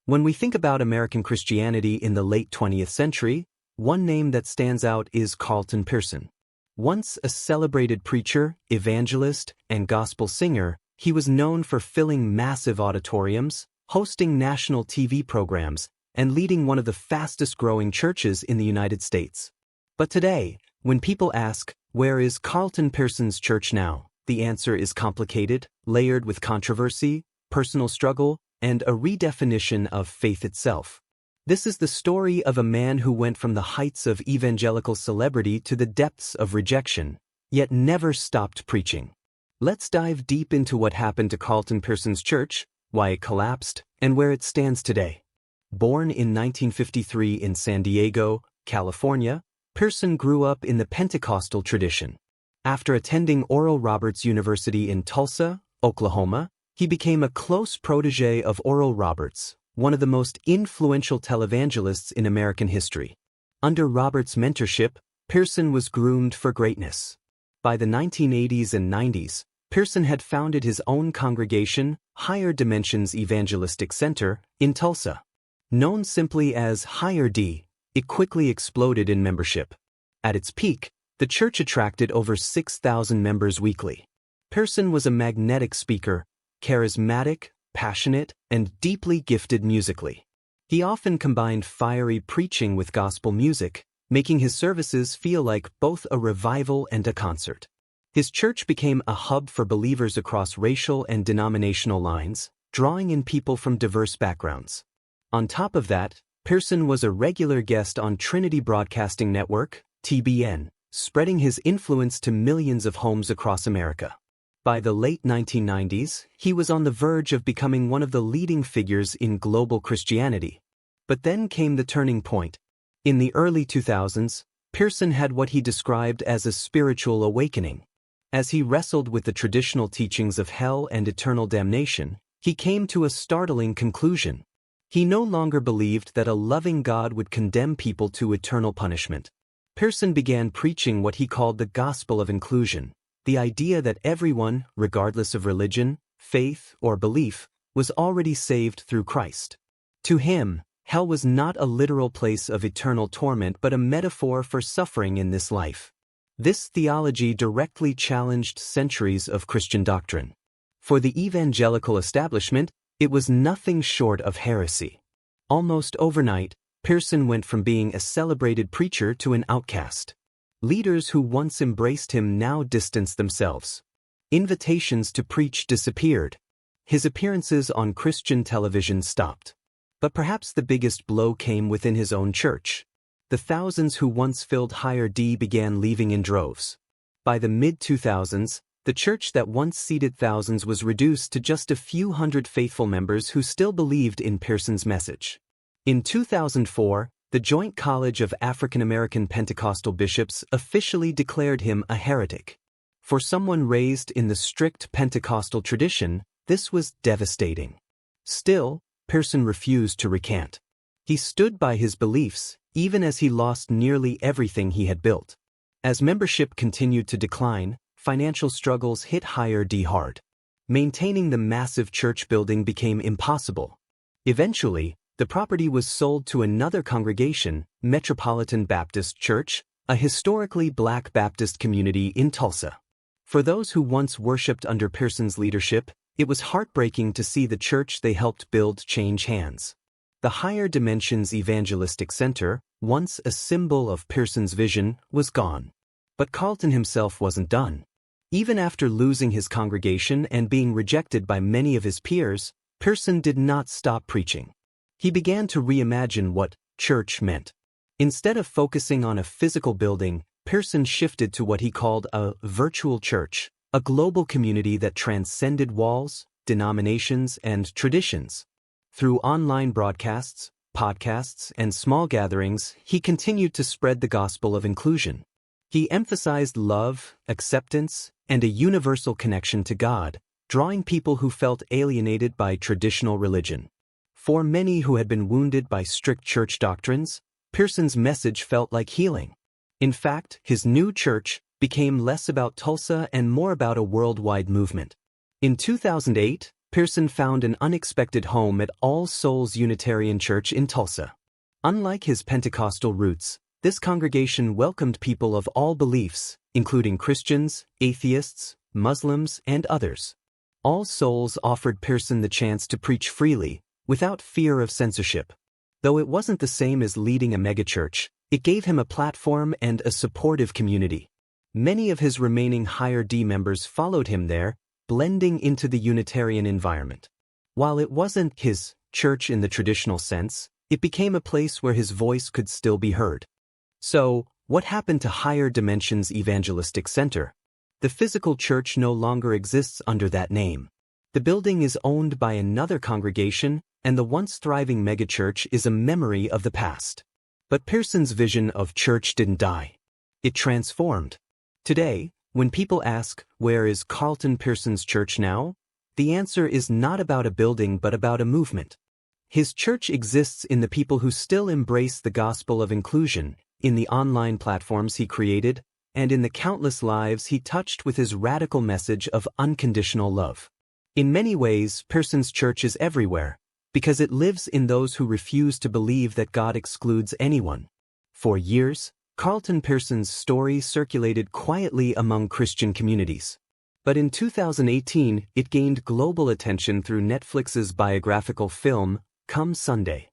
When we think about American Christianity in the late 20th century, one name that stands out is Carlton Pearson. Once a celebrated preacher, evangelist, and gospel singer, he was known for filling massive auditoriums, hosting national TV programs, and leading one of the fastest-growing churches in the United States. But today, when people ask, "Where is Carlton Pearson's church now?" the answer is complicated, layered with controversy, personal struggle, and a redefinition of faith itself. This is the story of a man who went from the heights of evangelical celebrity to the depths of rejection, yet never stopped preaching. Let's dive deep into what happened to Carlton Pearson's church, why it collapsed, and where it stands today. Born in 1953 in San Diego, California, Pearson grew up in the Pentecostal tradition. After attending Oral Roberts University in Tulsa, Oklahoma, he became a close protege of Oral Roberts, one of the most influential televangelists in American history. Under Roberts' mentorship, Pearson was groomed for greatness. By the 1980s and 90s, Pearson had founded his own congregation, Higher Dimensions Evangelistic Center, in Tulsa. Known simply as Higher D, it quickly exploded in membership. At its peak, the church attracted over 6,000 members weekly. Pearson was a magnetic speaker, charismatic, passionate, and deeply gifted musically. He often combined fiery preaching with gospel music, making his services feel like both a revival and a concert. His church became a hub for believers across racial and denominational lines, drawing in people from diverse backgrounds. On top of that, Pearson was a regular guest on Trinity Broadcasting Network, TBN, spreading his influence to millions of homes across America. By the late 1990s, he was on the verge of becoming one of the leading figures in global Christianity. But then came the turning point. In the early 2000s, Pearson had what he described as a spiritual awakening. As he wrestled with the traditional teachings of hell and eternal damnation, he came to a startling conclusion. He no longer believed that a loving God would condemn people to eternal punishment. Pearson began preaching what he called the gospel of inclusion, the idea that everyone, regardless of religion, faith, or belief, was already saved through Christ. To him, hell was not a literal place of eternal torment but a metaphor for suffering in this life. This theology directly challenged centuries of Christian doctrine. For the evangelical establishment, it was nothing short of heresy. Almost overnight, Pearson went from being a celebrated preacher to an outcast. Leaders who once embraced him now distanced themselves. Invitations to preach disappeared. His appearances on Christian television stopped. But perhaps the biggest blow came within his own church. The thousands who once filled Higher D began leaving in droves. By the mid-2000s, the church that once seated thousands was reduced to just a few hundred faithful members who still believed in Pearson's message. In 2004, the Joint College of African American Pentecostal Bishops officially declared him a heretic. For someone raised in the strict Pentecostal tradition, this was devastating. Still, Pearson refused to recant. He stood by his beliefs, even as he lost nearly everything he had built. As membership continued to decline, financial struggles hit Higher D hard. Maintaining the massive church building became impossible. Eventually, the property was sold to another congregation, Metropolitan Baptist Church, a historically Black Baptist community in Tulsa. For those who once worshipped under Pearson's leadership, it was heartbreaking to see the church they helped build change hands. The Higher Dimensions Evangelistic Center, once a symbol of Pearson's vision, was gone. But Carlton himself wasn't done. Even after losing his congregation and being rejected by many of his peers, Pearson did not stop preaching. He began to reimagine what church meant. Instead of focusing on a physical building, Pearson shifted to what he called a virtual church, a global community that transcended walls, denominations, and traditions. Through online broadcasts, podcasts, and small gatherings, he continued to spread the gospel of inclusion. He emphasized love, acceptance, and a universal connection to God, drawing people who felt alienated by traditional religion. For many who had been wounded by strict church doctrines, Pearson's message felt like healing. In fact, his new church became less about Tulsa and more about a worldwide movement. In 2008, Pearson found an unexpected home at All Souls Unitarian Church in Tulsa. Unlike his Pentecostal roots, this congregation welcomed people of all beliefs, including Christians, atheists, Muslims, and others. All Souls offered Pearson the chance to preach freely, without fear of censorship. Though it wasn't the same as leading a megachurch, it gave him a platform and a supportive community. Many of his remaining Higher D members followed him there, blending into the Unitarian environment. While it wasn't his church in the traditional sense, it became a place where his voice could still be heard. So, what happened to Higher Dimensions Evangelistic Center? The physical church no longer exists under that name. The building is owned by another congregation, and the once thriving megachurch is a memory of the past. But Pearson's vision of church didn't die. It transformed. Today, when people ask, where is Carlton Pearson's church now? The answer is not about a building but about a movement. His church exists in the people who still embrace the gospel of inclusion, in the online platforms he created, and in the countless lives he touched with his radical message of unconditional love. In many ways, Pearson's church is everywhere, because it lives in those who refuse to believe that God excludes anyone. For years, Carlton Pearson's story circulated quietly among Christian communities. But in 2018, it gained global attention through Netflix's biographical film, Come Sunday.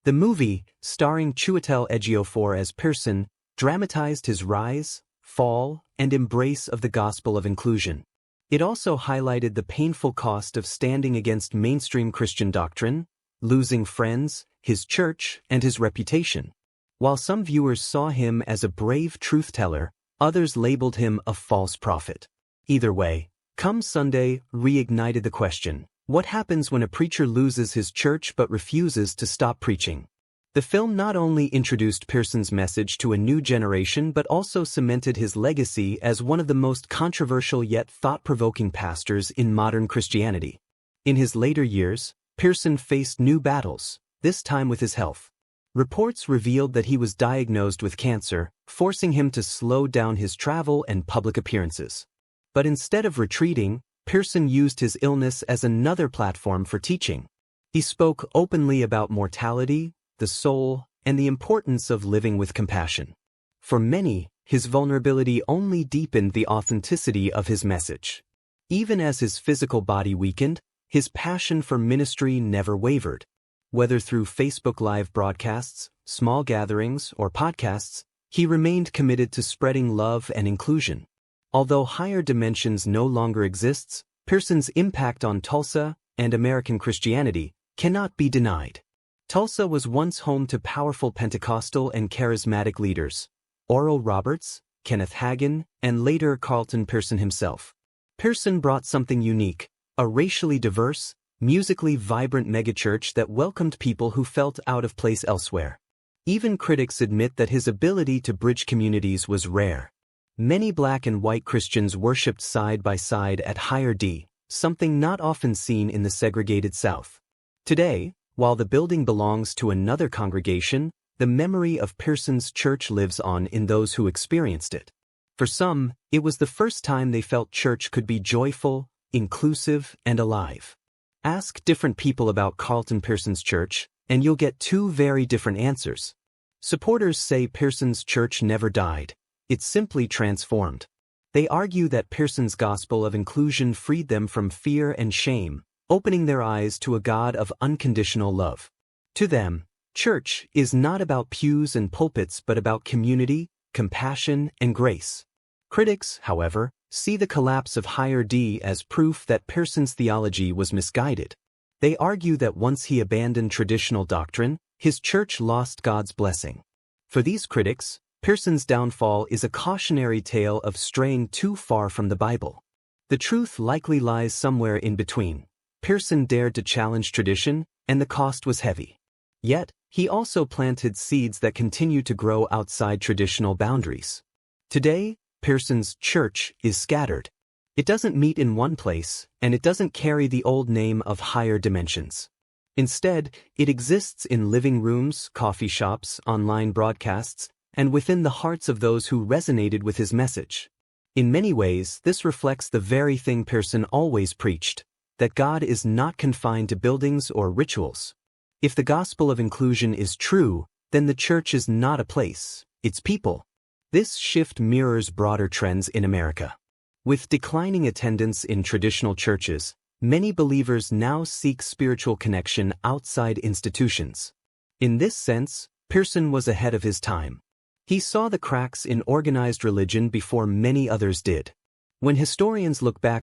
The movie, starring Chiwetel Ejiofor as Pearson, dramatized his rise, fall, and embrace of the gospel of inclusion. It also highlighted the painful cost of standing against mainstream Christian doctrine, losing friends, his church, and his reputation. While some viewers saw him as a brave truth-teller, others labeled him a false prophet. Either way, Come Sunday reignited the question, what happens when a preacher loses his church but refuses to stop preaching? The film not only introduced Pearson's message to a new generation but also cemented his legacy as one of the most controversial yet thought-provoking pastors in modern Christianity. In his later years, Pearson faced new battles, this time with his health. Reports revealed that he was diagnosed with cancer, forcing him to slow down his travel and public appearances. But instead of retreating, Pearson used his illness as another platform for teaching. He spoke openly about mortality, the soul, and the importance of living with compassion. For many, his vulnerability only deepened the authenticity of his message. Even as his physical body weakened, his passion for ministry never wavered. Whether through Facebook Live broadcasts, small gatherings, or podcasts, he remained committed to spreading love and inclusion. Although Higher Dimensions no longer exists, Pearson's impact on Tulsa and American Christianity cannot be denied. Tulsa was once home to powerful Pentecostal and charismatic leaders, Oral Roberts, Kenneth Hagin, and later Carlton Pearson himself. Pearson brought something unique, a racially diverse, musically vibrant megachurch that welcomed people who felt out of place elsewhere. Even critics admit that his ability to bridge communities was rare. Many black and white Christians worshipped side by side at Higher D, something not often seen in the segregated South. Today, while the building belongs to another congregation, the memory of Pearson's church lives on in those who experienced it. For some, it was the first time they felt church could be joyful, inclusive, and alive. Ask different people about Carlton Pearson's church, and you'll get two very different answers. Supporters say Pearson's church never died, it simply transformed. They argue that Pearson's gospel of inclusion freed them from fear and shame, opening their eyes to a God of unconditional love. To them, church is not about pews and pulpits but about community, compassion, and grace. Critics, however, see the collapse of Higher D as proof that Pearson's theology was misguided. They argue that once he abandoned traditional doctrine, his church lost God's blessing. For these critics, Pearson's downfall is a cautionary tale of straying too far from the Bible. The truth likely lies somewhere in between. Pearson dared to challenge tradition, and the cost was heavy. Yet, he also planted seeds that continue to grow outside traditional boundaries. Today, Pearson's church is scattered. It doesn't meet in one place, and it doesn't carry the old name of Higher Dimensions. Instead, it exists in living rooms, coffee shops, online broadcasts, and within the hearts of those who resonated with his message. In many ways, this reflects the very thing Pearson always preached: that God is not confined to buildings or rituals. If the gospel of inclusion is true, then the church is not a place, it's people. This shift mirrors broader trends in America. With declining attendance in traditional churches, many believers now seek spiritual connection outside institutions. In this sense, Pearson was ahead of his time. He saw the cracks in organized religion before many others did. When historians look back